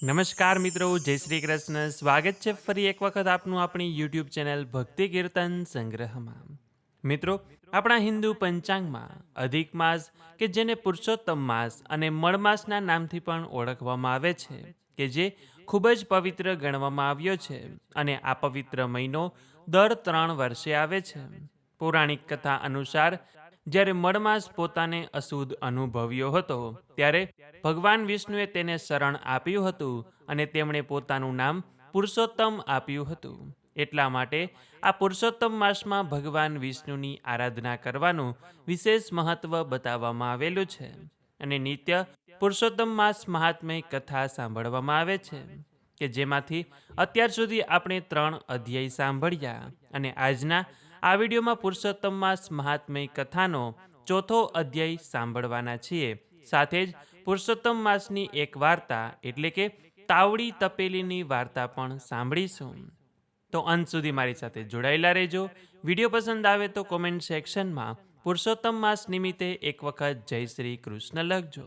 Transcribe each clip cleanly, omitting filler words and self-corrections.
નમસ્કાર મિત્રો, જય શ્રી કૃષ્ણ. સ્વાગત છે ફરી એક વખત આપનું આપણી યુટ્યુબ ચેનલ ભક્તિ કીર્તન સંગ્રહમાં. મિત્રો, આપણા હિન્દુ પંચાંગમાં અધિક માસ કે જેને પુરુષોત્તમ માસ અને મળ માસના નામથી પણ ઓળખવામાં આવે છે કે જે ખૂબ જ પવિત્ર ગણવામાં આવ્યો છે અને આ પવિત્ર મહિનો દર 3 વર્ષે આવે છે. પૌરાણિક કથા અનુસાર જ્યારે મળમાસ પોતાને અશુદ્ધ અનુભવ્યો હતો ત્યારે ભગવાન વિષ્ણુએ તેને શરણ આપ્યું હતું અને તેમણે પોતાનું નામ પુરુષોત્તમ આપ્યું હતું. એટલા માટે આ પુરુષોત્તમ માસમાં ભગવાન વિષ્ણુની આરાધના કરવાનું વિશેષ મહત્વ બતાવવામાં આવેલું છે અને નિત્ય પુરુષોત્તમ માસ મહાત્મય કથા સાંભળવામાં આવે છે કે જેમાંથી અત્યાર સુધી આપણે 3 અધ્યાય સાંભળ્યા અને આજના આ વિડીયોમાં પુરુષોત્તમ માસ મહાત્મય કથાનો ચોથો અધ્યાય સાંભળવાના છીએ. સાથે જ પુરુષોત્તમ માસની એક વાર્તા એટલે કે તાવડી તપેલીની વાર્તા પણ સાંભળીશું. તો અંત સુધી મારી સાથે જોડાયેલા રહેજો. વિડીયો પસંદ આવે તો કોમેન્ટ સેક્શનમાં પુરુષોત્તમ માસ નિમિત્તે એક વખત જય શ્રી કૃષ્ણ લખજો.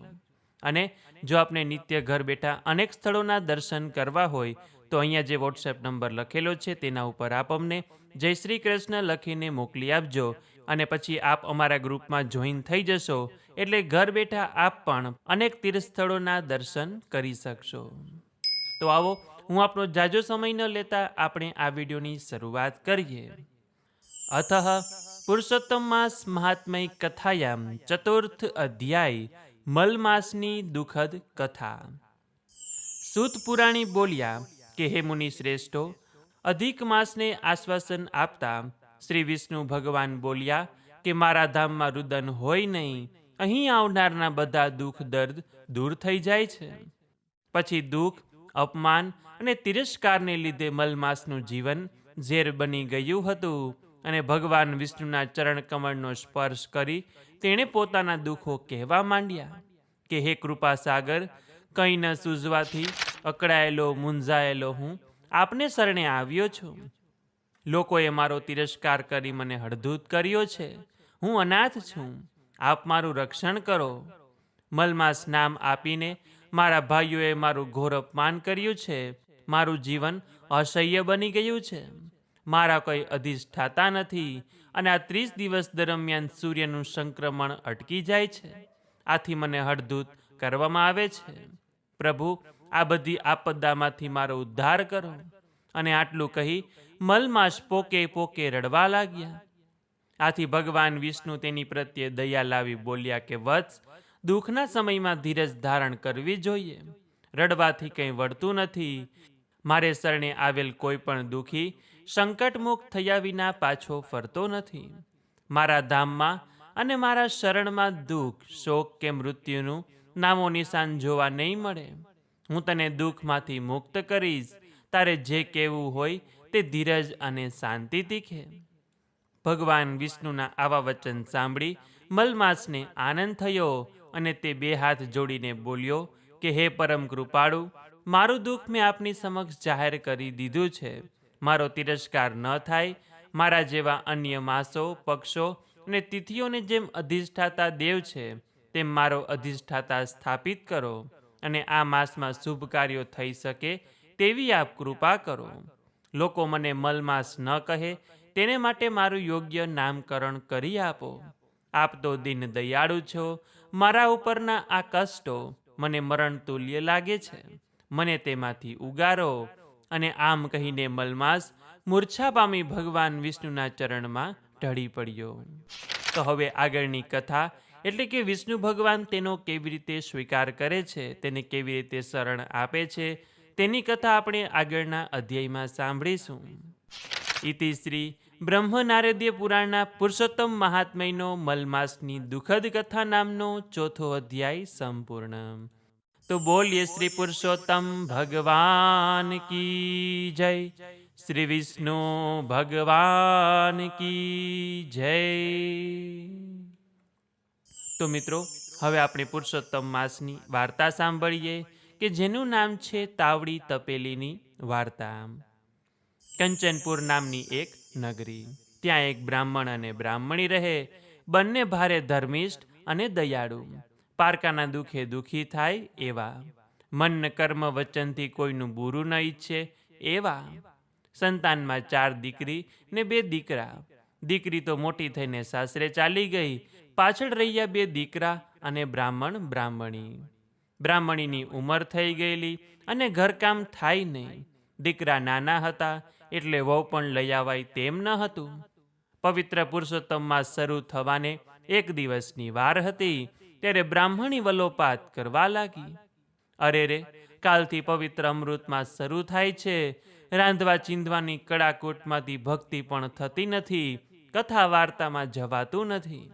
અને જો આપને નિત્ય ઘર બેઠા અનેક સ્થળોના દર્શન કરવા હોય તો અહીંયા જે વોટ્સએપ નંબર લખેલો છે તેના ઉપર આપ અમને જય શ્રી કૃષ્ણ લખીને મોકલી આપજો અને પછી આપ અમારા ગ્રુપમાં જોઈન થઈ જશો એટલે ઘર બેઠા આપ પણ અનેક તીર્થ સ્થળોના દર્શન કરી શકશો. તો આવો, હું આપનો જાજો સમય ન લેતા આપણે આ વિડીયોની શરૂઆત કરીએ. અતઃ પુરુષોત્તમ માસ મહાત્મય કથાયામ ચતુર્થ અધ્યાય મલમાસની દુઃખદ કથા. સૂત પુરાણી બોલ્યા કે હે મુનિ શ્રેષ્ઠો, અધિક માસને આશ્વાસન આપતા શ્રી વિષ્ણુ ભગવાન બોલ્યા કે મારા ધામમાં રુદન હોય નહીં, અહીં આવનારના બધા દુઃખ દર્દ દૂર થઈ જાય છે. પછી દુઃખ, અપમાન અને તિરસ્કારને લીધે મલમાસનું જીવન ઝેર બની ગયું હતું અને ભગવાન વિષ્ણુના ચરણ કમળનો સ્પર્શ કરી તેણે પોતાના દુઃખો કહેવા માંડ્યા કે હે કૃપા સાગર, કંઈ ન સૂઝવાથી અકળાયેલો મૂંઝાયેલો હું આપને શરણે આવ્યો છું. લોકોએ મારો તિરસ્કાર કરી મને હળધૂત કર્યો છે. હું અનાથ છું, આપ મારું રક્ષણ કરો. મલમાસ નામ આપીને મારા ભાઈઓએ મારું ઘોર અપમાન કર્યું છે. મારું જીવન અસહ્ય બની ગયું છે. મારા કોઈ અધિષ્ઠાતા નથી અને આ 30 દિવસ દરમિયાન સૂર્યનું સંક્રમણ અટકી જાય છે. આથી મને હળધૂત કરવામાં આવે છે. પ્રભુ, આ બધી આપદામાંથી મારો ઉદ્ધાર કરો. અને આટલું કહી મલમાસ પોકે પોકે રડવા લાગ્યા. આથી ભગવાન વિષ્ણુ તેની પ્રત્યે દયા લાવી બોલ્યા કે વત્સ, દુઃખના સમયમાં ધીરજ ધારણ કરવી જોઈએ. રડવાથી કંઈ વળતું નથી. મારે શરણે આવેલ કોઈ પણ દુઃખી સંકટમુક્ત થયા વિના પાછો ફરતો નથી. મારા ધામમાં અને મારા શરણમાં દુઃખ, શોક કે મૃત્યુનું નામો નિશાન જોવા નહીં મળે. હું તને દુઃખમાંથી મુક્ત કરીશ. તારે જે કહેવું હોય તે ધીરજ અને શાંતિથી કહે. ભગવાન વિષ્ણુના આવા વચન સાંભળી મલમાસને આનંદ થયો અને તે 2 હાથ જોડીને બોલ્યો કે હે પરમ કૃપાળુ, મારું દુઃખ મેં આપની સમક્ષ જાહેર કરી દીધું છે. મારો તિરસ્કાર ન થાય. મારા જેવા અન્ય માસો, પક્ષો અને તિથિઓને જેમ અધિષ્ઠાતા દેવ છે તેમ મારો અધિષ્ઠાતા સ્થાપિત કરો અને આ માસમાં શુભ કાર્યો થઈ શકે તેવી આપ કૃપા કરો. લોકો મને મલમાસ ન કહે તેને માટે મારું યોગ્ય નામકરણ કરી આપો. આપ તો દીન દયાળુ છો. મારા ઉપરના આ કષ્ટો મને મરણ તુલ્ય લાગે છે. મને તેમાંથી ઉગારો. અને આમ કહીને મલમાસ મૂર્છા પામી ભગવાન વિષ્ણુના ચરણમાં ઢળી પડ્યો. તો હવે આગળની કથા એટલે કે વિષ્ણુ ભગવાન તેનો કેવી રીતે સ્વીકાર કરે છે, તેને કેવી રીતે શરણ આપે છે, તેની કથા આપણે આગળના અધ્યાયમાં સાંભળીશું. ઇતિ શ્રી બ્રહ્મ નારદીય પુરાણના પુરુષોત્તમ મહાત્મયનો મલમાસની દુઃખદ કથા નામનો ચોથો અધ્યાય સંપૂર્ણ. તો બોલીએ શ્રી પુરુષોત્તમ ભગવાન કી જય. શ્રી વિષ્ણુ ભગવાન કી જય. તો મિત્રો, હવે આપણે પુરુષોત્તમ માસની વાર્તા સાંભળીએ કે જેનું નામ છે તાવડી તપેલીની વાર્તા. કંચનપુર નામની એક નગરી. ત્યાં એક બ્રાહ્મણ અને બ્રાહ્મણી રહે. બંને ભારે ધર્મિષ્ઠ અને દયાળુ. પારકાના દુઃખે દુઃખી થાય એવા. મન કર્મ વચનથી કોઈનું બુરું ન ઈચ્છે એવા. સંતાનમાં 4 દીકરી ને 2 દીકરા. દીકરી તો મોટી થઈને સાસરે ચાલી ગઈ, પાછળ રહ્યા 2 દીકરા અને બ્રાહ્મણી. બ્રાહ્મણીની ઉંમર થઈ ગયેલી અને ઘરકામ થાય નહીં. દીકરા નાના હતા એટલે વહુ પણ લઈ આવાય તેમ ન હતું. પવિત્ર પુરુષોત્તમ માસ શરૂ થવાને 1 દિવસની વાર હતી ત્યારે બ્રાહ્મણી વલોપાત કરવા લાગી. અરે રે, કાલથી પવિત્ર અમૃત માસ શરૂ થાય છે. રાંધવા ચીંધવાની કડાકૂટમાંથી ભક્તિ પણ થતી નથી, કથા વાર્તામાં જવાતું નથી.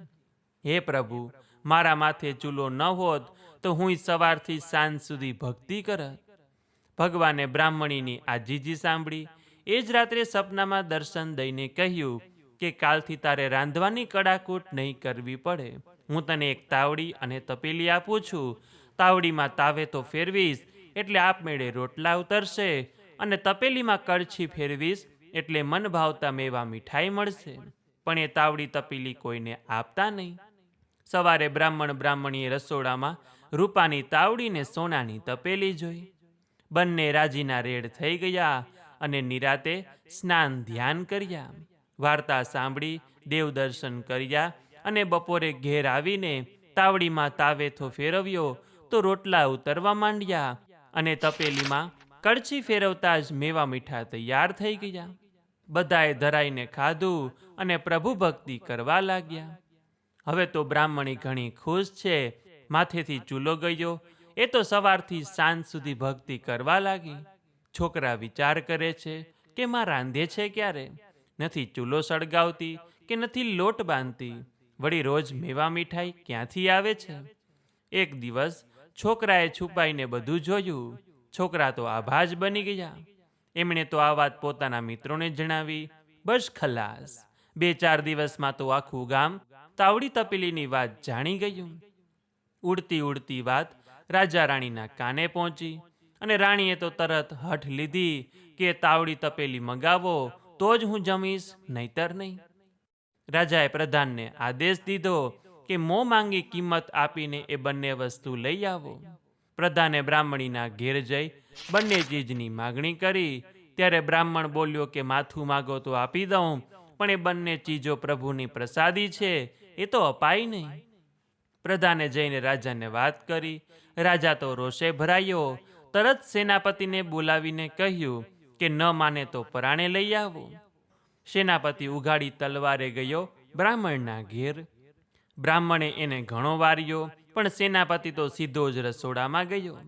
હે પ્રભુ, મારા માથે ચૂલો ન હોત તો હું સવારથી સાંજ સુધી ભક્તિ કરત. ભગવાને બ્રાહ્મણીની આ જીજી સાંભળી. એ જ રાત્રે સપનામાં દર્શન દઈને કહ્યું કે કાલથી તારે રાંધવાની કડાકૂટ નહીં કરવી પડે. હું તને એક તાવડી અને તપેલી આપું છું. તાવડીમાં તાવેતો ફેરવીશ એટલે આપમેળે રોટલા ઉતરશે, અને તપેલીમાં કળછી ફેરવીશ એટલે મન ભાવતા મેવા મીઠાઈ મળશે. પણ એ તાવડી તપેલી કોઈને આપતા નહીં. સવારે બ્રાહ્મણીએ રસોડામાં રૂપાની તાવડી ને સોનાની તપેલી જોઈ. બંને રાજીના રેડ થઈ ગયા અને નિરાતે સ્નાન ધ્યાન કર્યા, વાર્તા સાંભળી, દેવ દર્શન કર્યા અને બપોરે ઘેર આવીને તાવડીમાં તાવેથો ફેરવ્યો તો રોટલા ઉતરવા માંડ્યા અને તપેલીમાં કળછી ફેરવતા જ મેવા મીઠા તૈયાર થઈ ગયા. બધાએ ધરાઈને ખાધું અને પ્રભુ ભક્તિ કરવા લાગ્યા. હવે તો બ્રાહ્મણી ઘણી ખુશ છે. માથેથી ચૂલો ગયો. એ તો સવારથી સાંજ સુધી ભક્તિ કરવા લાગી. છોકરા વિચાર કરે છે કે માં રાંધે છે ક્યારે? નથી ચૂલો સળગાવતી કે નથી લોટ બાંધતી. વળી રોજ મેવા મીઠાઈ ક્યાંથી આવે છે? એક દિવસ છોકરાએ છુપાઈને બધું જોયું. છોકરા તો આભા જ બની ગયા. એમણે તો આ વાત પોતાના મિત્રોને જણાવી. બસ ખલાસ. 2-4 દિવસમાં તો આખું ગામ તાવડી તપેલીની વાત જાણી ગયું. ઉડતી વાત રાજા રાણીના કાને પહોંચી અને રાણીએ તો તરત હઠ લીધી કે તાવડી તપેલી મંગાવો તો જ હું જમીશ, નહીતર નહીં. રાજાએ પ્રધાનને આદેશ દીધો કે મોં માંગી કિંમત આપીને એ બંને વસ્તુ લઈ આવો. પ્રધાને બ્રાહ્મણીના ઘેર જઈ બંને ચીજની માગણી કરી. ત્યારે બ્રાહ્મણ બોલ્યો કે માથું માગો તો આપી દઉં, પણ એ બંને ચીજો પ્રભુની પ્રસાદી છે, એ તો અપાય નહીં. પ્રધાને જઈને રાજાને વાત કરી. રાજા તો રોષે ભરાયો. તરત સેનાપતિને બોલાવીને કહ્યું કે ન માને તો પરાણે લઈ આવો. સેનાપતિ ઉઘાડી તલવારે ગયો બ્રાહ્મણના ઘેર. બ્રાહ્મણે એને ઘણો વાર્યો, પણ સેનાપતિ તો સીધો જ રસોડામાં ગયો.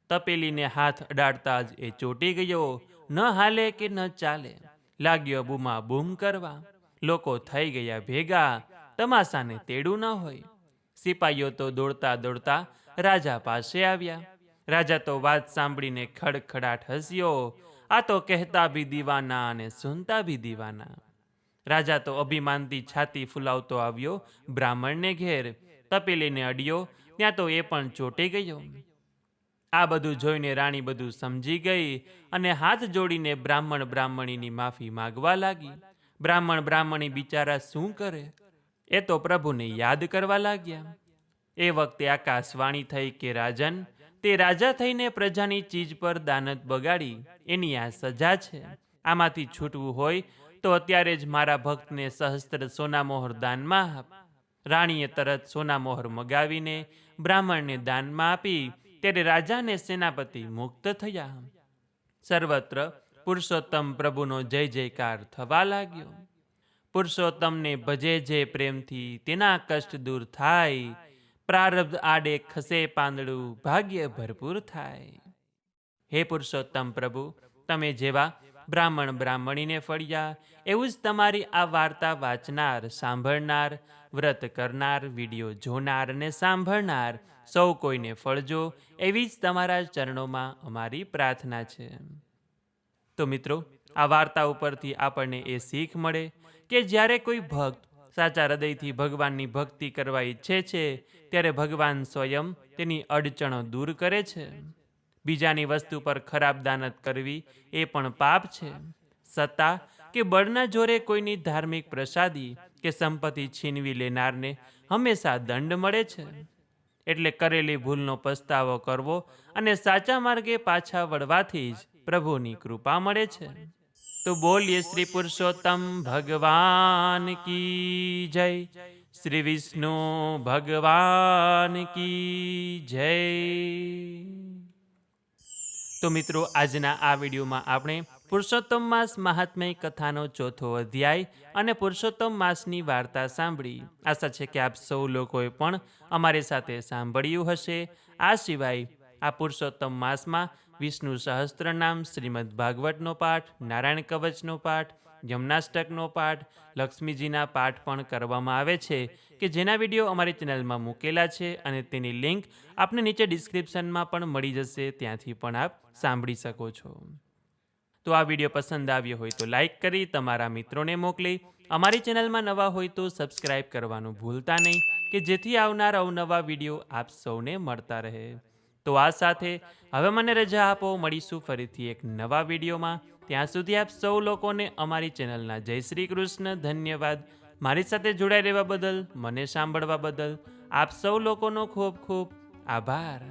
તપેલીને હાથ અડાડતા જ એ ચોંટી ગયો. ન હાલે કે ન ચાલે. લાગ્યો બૂમા બૂમ કરવા. લોકો થઈ ગયા ભેગા. તમાશાને તેડું ન હોય. સિપાહીઓ તો દોડતા રાજા પાસે આવ્યા. રાજા તો વાત સાંભળીને ખડખડાટ હસ્યો. આ તો કહેતા ભી દીવાના અને સુનતા ભી દીવાના. રાજા તો અભિમાનથી છાતી ફૂલાવતો આવ્યો બ્રાહ્મણને ઘેર. તપેલીને અડ્યો ત્યાં તો એ પણ ચોંટી ગયો. આ બધું જોઈને રાણી બધું સમજી ગઈ અને હાથ જોડીને બ્રાહ્મણીની માફી માગવા લાગી. બ્રાહ્મણી બિચારા શું કરે? એ તો પ્રભુને યાદ કરવા લાગ્યા. એ વખતે આકાશવાણી થઈ કે રાજન, તે રાજા થઈને પ્રજાની ચીજ પર દાનત બગાડી, એની આ સજા છે. આમાંથી છૂટવું હોય તો અત્યારે જ મારા ભક્તને સહસ્ત્ર સોનામોહર દાનમાં આપ. રાણીએ તરત સોનામોહર મગાવીને બ્રાહ્મણને દાનમાં આપી. ત્યારે રાજા અને સેનાપતિ મુક્ત થયા. સર્વત્ર પુરુષોત્તમ પ્રભુનો જય જયકાર થવા લાગ્યો. પુરુષોત્તમને ભજે જે પ્રેમથી તેના કષ્ટ દૂર થાય. પ્રારબ્ધ આડે ખસે પાંદડું ભાગ્ય ભરપૂર થાય. હે પુરુષોત્તમ પ્રભુ, તમે જેવા બ્રાહ્મણીને ફળ્યા, એવું જ તમારી આ વાર્તા વાંચનાર, સાંભળનાર, વ્રત કરનાર, વિડીયો જોનાર અને સાંભળનાર સૌ કોઈને ફળજો, એવી જ તમારા ચરણોમાં અમારી પ્રાર્થના છે. તો મિત્રો, આ વાર્તા ઉપરથી આપણને એ શીખ મળે કે જ્યારે કોઈ ભક્ત સાચા હૃદયથી ભગવાનની ભક્તિ કરવા ઈચ્છે છે ત્યારે ભગવાન સ્વયં તેની અડચણો દૂર કરે છે. બીજાની વસ્તુ પર ખરાબ દાનત કરવી એ પણ પાપ છે. સત્તા કે બળના જોરે કોઈની ધાર્મિક પ્રસાદી કે સંપત્તિ છીનવી લેનારને હંમેશા દંડ મળે છે. એટલે કરેલી ભૂલનો પસ્તાવો કરવો અને સાચા માર્ગે પાછા વળવાથી જ પ્રભુની કૃપા મળે છે. તો બોલીએ શ્રી પુરુષોત્તમ ભગવાન કી જય, શ્રી વિષ્ણુ ભગવાન કી જય. તો મિત્રો, આજના આ વિડીયોમાં આપણે પુરુષોત્તમ માસ મહાત્મ્ય કથાનો ચોથો અધ્યાય અને પુરુષોત્તમ માસની વાર્તા સાંભળી. આશા છે કે આપ સૌ લોકોએ પણ અમારી સાથે સાંભળ્યું હશે. આ સિવાય આ પુરુષોત્તમ માસમાં વિષ્ણુ સહસ્ત્રનામ, શ્રીમદ ભાગવતનો પાઠ, નારાયણ કવચનો પાઠ, યમનાષ્ટકનો પાઠ, લક્ષ્મીજીના પાઠ પણ કરવામાં આવે છે કે જેના વિડીયો અમારી ચેનલમાં મૂકેલા છે અને તેની લિંક આપને નીચે ડિસ્ક્રિપ્શનમાં પણ મળી જશે, ત્યાંથી પણ આપ સાંભળી શકો છો. તો આ વિડીયો પસંદ આવ્યો હોય તો લાઈક કરી તમારા મિત્રોને મોકલી, અમારી ચેનલમાં નવા હોય તો સબસ્ક્રાઈબ કરવાનું ભૂલતા નહીં કે જેથી આવનાર અવનવા વિડીયો આપ સૌને મળતા રહે. તો આ સાથે હવે મને રજા આપો, મળીશું ફરીથી એક નવા વિડીયોમાં. ત્યાં સુધી આપ સૌ લોકોને અમારી ચેનલના જય શ્રી કૃષ્ણ. ધન્યવાદ. મારી સાથે જોડાઈ રહેવા બદલ, મને સાંભળવા બદલ આપ સૌ લોકોનો ખૂબ ખૂબ આભાર.